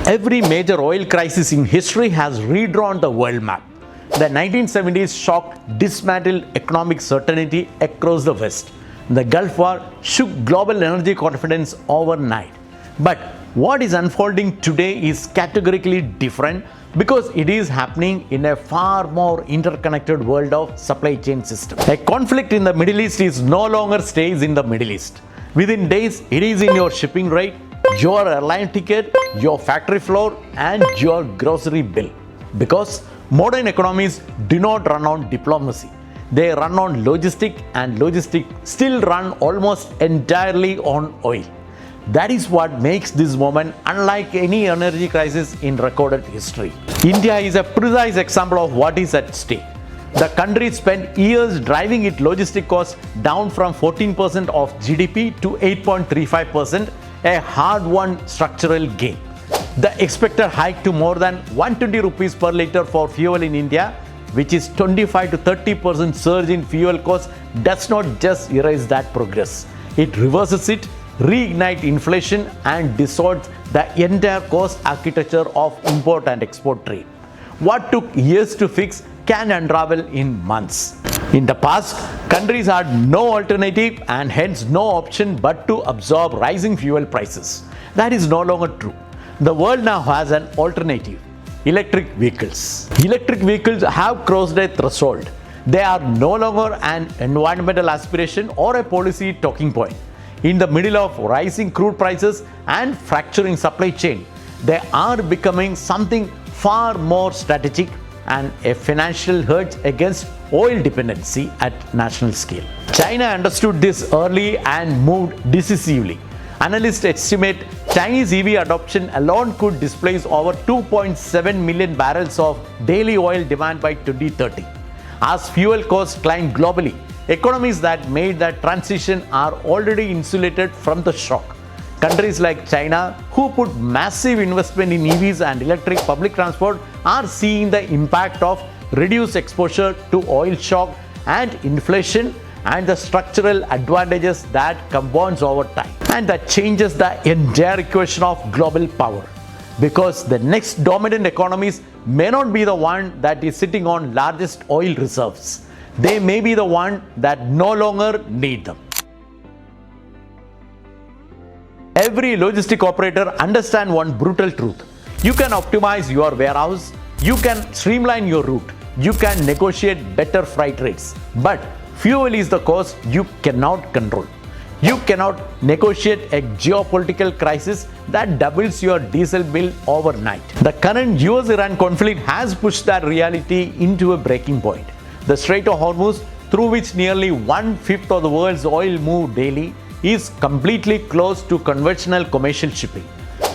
Every major oil crisis in history has redrawn the world map. The 1970s shock dismantled economic certainty across the West. The Gulf War shook global energy confidence overnight. But what is unfolding today is categorically different because it is happening in a far more interconnected world of supply chain systems. A conflict in the Middle East is no longer stays in the Middle East. Within days, it is in your shipping rate, your airline ticket, your factory floor, and your grocery bill. Because modern economies do not run on diplomacy. They run on logistics, and logistics still run almost entirely on oil. That is what makes this moment unlike any energy crisis in recorded history. India is a precise example of what is at stake. The country spent years driving its logistic costs down from 14% of GDP to 8.35%, a hard-won structural gain. The expected hike to more than 120 rupees per litre for fuel in India, which is 25 to 30% surge in fuel costs, does not just erase that progress. It reverses it, reignite inflation, and distorts the entire cost architecture of import and export trade. What took years to fix can unravel in months. In the past, countries had no alternative and hence no option but to absorb rising fuel prices. That is no longer true. The world now has an alternative: electric vehicles. Electric vehicles have crossed a threshold. They are no longer an environmental aspiration or a policy talking point. In the middle of rising crude prices and fracturing supply chain, they are becoming something far more strategic and a financial hedge against oil dependency at national scale. China understood this early and moved decisively. Analysts estimate Chinese EV adoption alone could displace over 2.7 million barrels of daily oil demand by 2030. As fuel costs climb globally, economies that made that transition are already insulated from the shock. Countries like China, who put massive investment in EVs and electric public transport, are seeing the impact of reduced exposure to oil shock and inflation and the structural advantages that compounds over time. And that changes the entire equation of global power. Because the next dominant economies may not be the one that is sitting on largest oil reserves. They may be the one that no longer need them. Every logistic operator understands one brutal truth. You can optimize your warehouse, you can streamline your route, you can negotiate better freight rates, but fuel is the cost you cannot control. You cannot negotiate a geopolitical crisis that doubles your diesel bill overnight. The current US-Iran conflict has pushed that reality into a breaking point. The Strait of Hormuz, through which nearly 1/5 of the world's oil moves daily, is completely closed to conventional commercial shipping.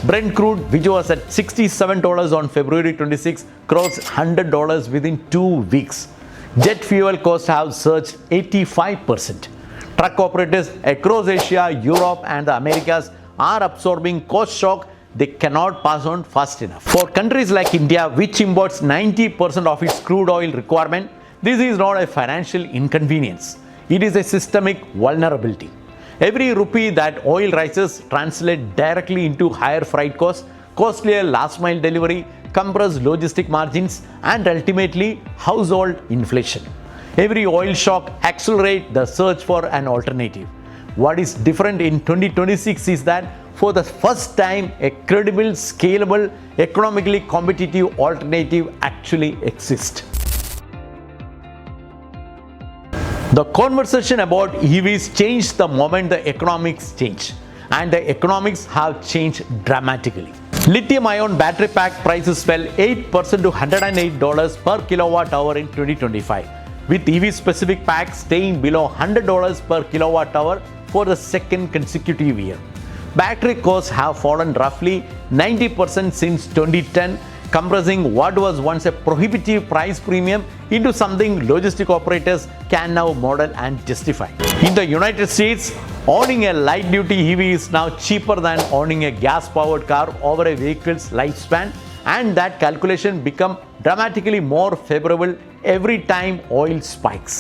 Brent crude, which was at $67 on February 26, crossed $100 within 2 weeks. Jet fuel costs have surged 85%. Truck operators across Asia, Europe, and the Americas are absorbing cost shock they cannot pass on fast enough. For countries like India, which imports 90% of its crude oil requirement, this is not a financial inconvenience. It is a systemic vulnerability. Every rupee that oil rises translates directly into higher freight costs, costlier last mile delivery, compressed logistic margins, and ultimately household inflation. Every oil shock accelerates the search for an alternative. What is different in 2026 is that for the first time, a credible, scalable, economically competitive alternative actually exists. The conversation about EVs changed the moment the economics changed, and the economics have changed dramatically. Lithium-ion battery pack prices fell 8% to $108 per kilowatt hour in 2025, with EV-specific packs staying below $100 per kilowatt hour for the second consecutive year. Battery costs have fallen roughly 90% since 2010, compressing what was once a prohibitive price premium into something logistic operators can now model and justify. In the United States, owning a light-duty EV is now cheaper than owning a gas-powered car over a vehicle's lifespan, and that calculation becomes dramatically more favorable every time oil spikes.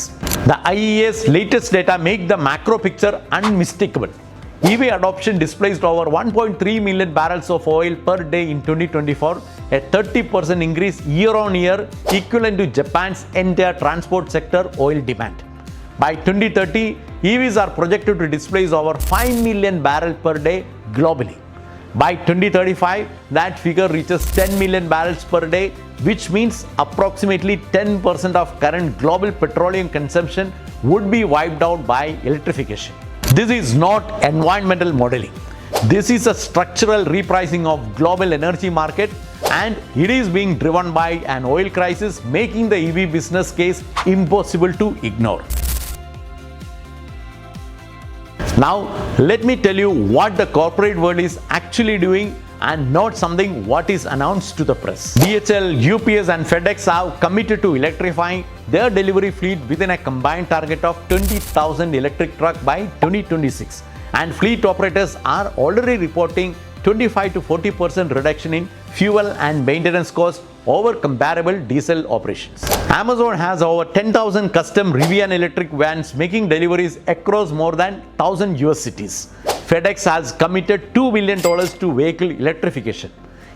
The IEA's latest data make the macro picture unmistakable. EV adoption displaced over 1.3 million barrels of oil per day in 2024, a 30% increase year on year, equivalent to Japan's entire transport sector oil demand. By 2030, EVs are projected to displace over 5 million barrels per day globally. By 2035, that figure reaches 10 million barrels per day, which means approximately 10% of current global petroleum consumption would be wiped out by electrification. This is not environmental modeling. This is a structural repricing of global energy market, and it is being driven by an oil crisis, making the EV business case impossible to ignore. Now, let me tell you what the corporate world is actually doing and not something what is announced to the press. DHL, UPS and FedEx have committed to electrifying their delivery fleet within a combined target of 20,000 electric trucks by 2026. And fleet operators are already reporting 25 to 40% reduction in fuel and maintenance costs over comparable diesel operations. Amazon has over 10,000 custom Rivian electric vans making deliveries across more than 1,000 US cities. FedEx has committed $2 billion to vehicle electrification.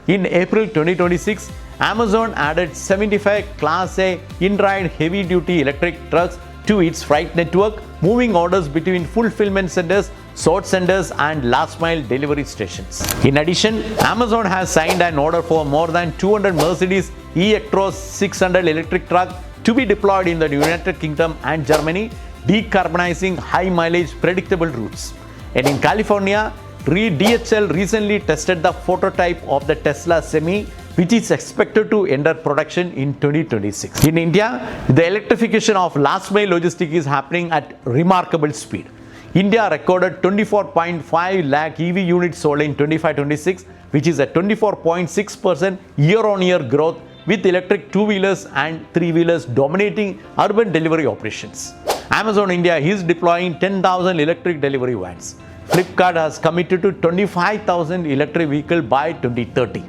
In April 2026, Amazon added 75 Class A in-ride heavy-duty electric trucks to its freight network, moving orders between fulfillment centers, sort centers and last-mile delivery stations. In addition, Amazon has signed an order for more than 200 Mercedes 𝐬𝐥 600 electric trucks to be deployed in the United Kingdom and Germany, decarbonizing high-mileage predictable routes. And in California, DHL recently tested the prototype of the Tesla Semi, which is expected to enter production in 2026. In India, the electrification of last-mile logistics is happening at remarkable speed. India recorded 24.5 lakh EV units sold in 25-26, which is a 24.6% year-on-year growth, with electric two-wheelers and three-wheelers dominating urban delivery operations. Amazon India is deploying 10,000 electric delivery vans. Flipkart has committed to 25,000 electric vehicles by 2030.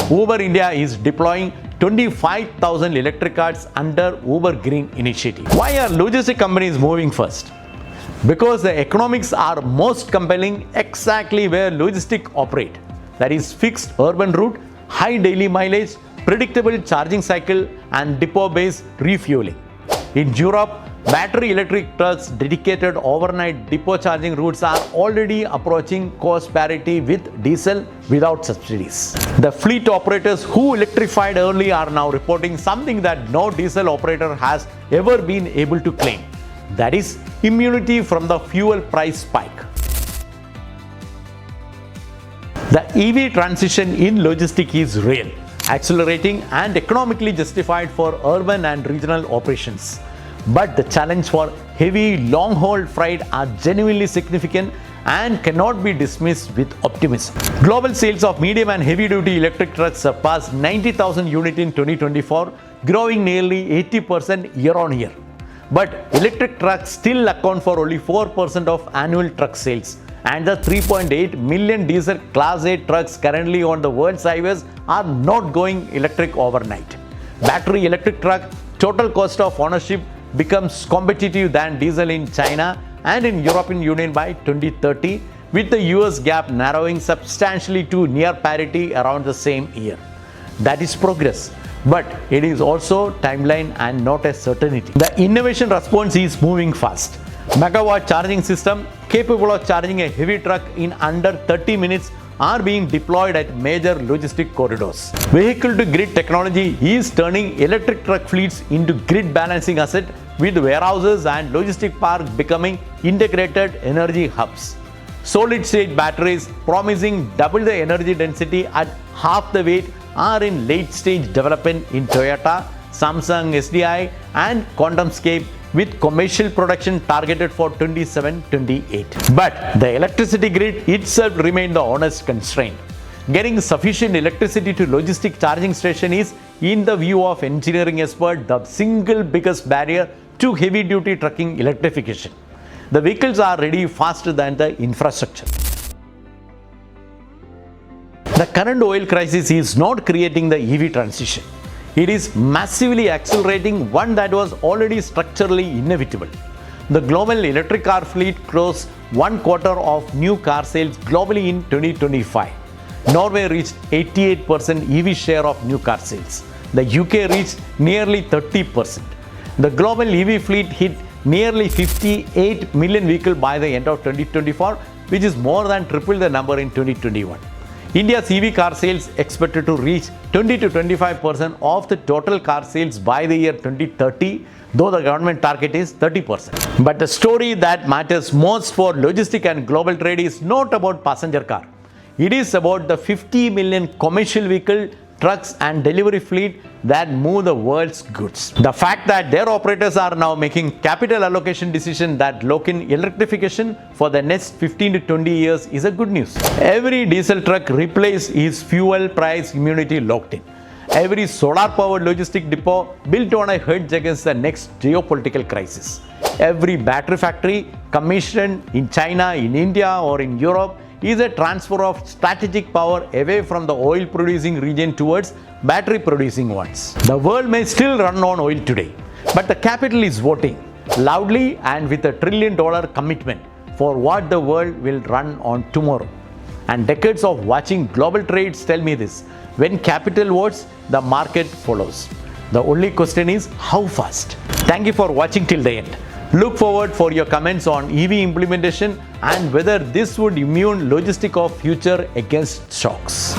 Uber India is deploying 25,000 electric cars under Uber Green initiative. Why are logistic companies moving first? Because the economics are most compelling exactly where logistics operate. That is fixed urban route, high daily mileage, predictable charging cycle and depot-based refueling. In Europe, battery electric trucks dedicated overnight depot charging routes are already approaching cost parity with diesel without subsidies. The fleet operators who electrified early are now reporting something that no diesel operator has ever been able to claim. That is immunity from the fuel price spike. The EV transition in logistics is real, accelerating and economically justified for urban and regional operations. But the challenge for heavy long-haul freight are genuinely significant and cannot be dismissed with optimism. Global sales of medium and heavy-duty electric trucks surpassed 90,000 units in 2024, growing nearly 80% year-on-year. But electric trucks still account for only 4% of annual truck sales, and the 3.8 million diesel Class A trucks currently on the world's highways are not going electric overnight. Battery electric truck total cost of ownership becomes competitive than diesel in China and in European Union by 2030, with the US gap narrowing substantially to near parity around the same year. That is progress, but it is also timeline and not a certainty. The innovation response is moving fast. Megawatt charging system capable of charging a heavy truck in under 30 minutes are being deployed at major logistic corridors. Vehicle-to-grid technology is turning electric truck fleets into grid balancing asset, with warehouses and logistic parks becoming integrated energy hubs. Solid-state batteries promising double the energy density at half the weight are in late-stage development in Toyota, Samsung SDI and QuantumScape, with commercial production targeted for 27-28. But the electricity grid itself remains the honest constraint. Getting sufficient electricity to logistic charging station is, in the view of engineering experts, the single biggest barrier to heavy-duty trucking electrification. The vehicles are ready faster than the infrastructure. The current oil crisis is not creating the EV transition. It is massively accelerating one that was already structurally inevitable. The global electric car fleet crossed 1/4 of new car sales globally in 2025. Norway reached 88% EV share of new car sales. The UK reached nearly 30%. The global EV fleet hit nearly 58 million vehicles by the end of 2024, which is more than triple the number in 2021. India's EV car sales expected to reach 20 to 25% of the total car sales by the year 2030, though the government target is 30%. But the story that matters most for logistics and global trade is not about passenger car. It is about the 50 million commercial vehicle, trucks and delivery fleet that move the world's goods. The fact that their operators are now making capital allocation decisions that lock in electrification for the next 15 to 20 years is a good news. Every diesel truck replaces its fuel price immunity locked in. Every solar-powered logistic depot built on a hedge against the next geopolitical crisis. Every battery factory commissioned in China, in India or in Europe is a transfer of strategic power away from the oil-producing region towards battery-producing ones. The world may still run on oil today, but the capital is voting loudly and with $1 trillion commitment for what the world will run on tomorrow. And decades of watching global trades tell me this: when capital votes, the market follows. The only question is how fast. Thank you for watching till the end. Look forward for your comments on EV implementation and whether this would immune logistics of future against shocks.